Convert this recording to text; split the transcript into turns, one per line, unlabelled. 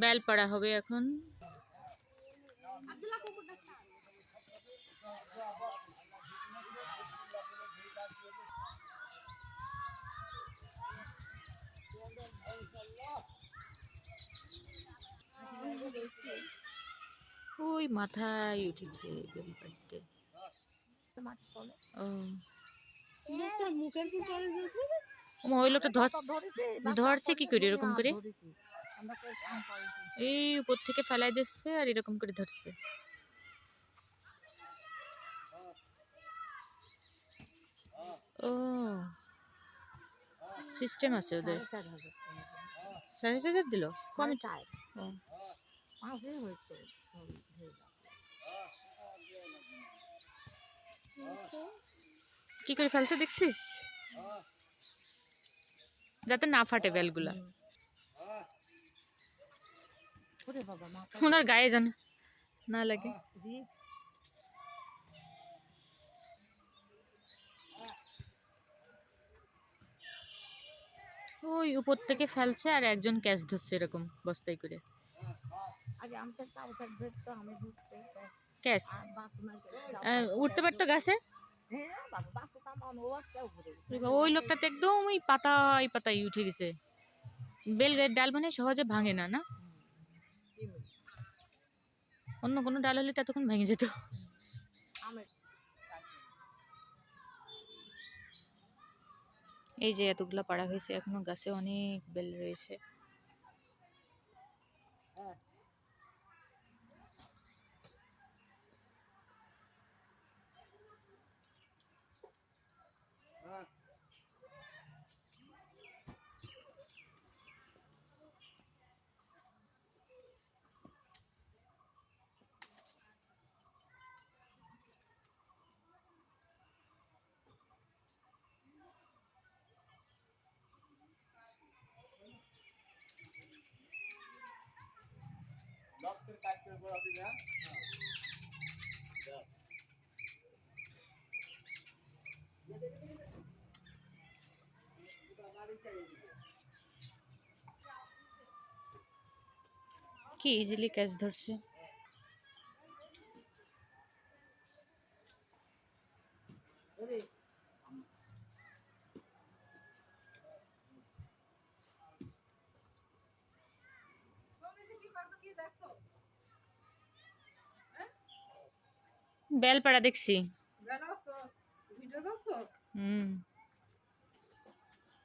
Bell পড়া হবে এখন। ওই মাথায় উঠেছে বেল পাড়তে। ওই লোকটা ধরছে কি করে এরকম করে? এই উপর থেকে ফেলাই দিচ্ছে আর এরকম করে ধরছে। ও সিস্টেম আছে ওদের। 4,500 দিল কমে। কি করে ফেলছে দেখছিস? যাতে না ফাটে বেলগুলা। ওনার গায়ে যেন না লাগে। ওই উপর থেকে ফেলছে আর একজন ক্যাচ ধরছে এরকম বস্তায় করে। ক্যাচ উঠতে পারতো গাছে। ওই লোকটা তো একদমই পাতায় পাতায় উঠে গেছে। বেল ডাল মানে সহজে ভাঙে না, না? অন্য কোনো ডাল হলে ততক্ষণ ভেঙে যেত। এই যে এতগুলা পাড়া হয়েছে, এখনো গাছে অনেক বেল রয়েছে। কি ইজিলি ক্যাচ ধরছে। বেল পাড়া দেখছি। হুম।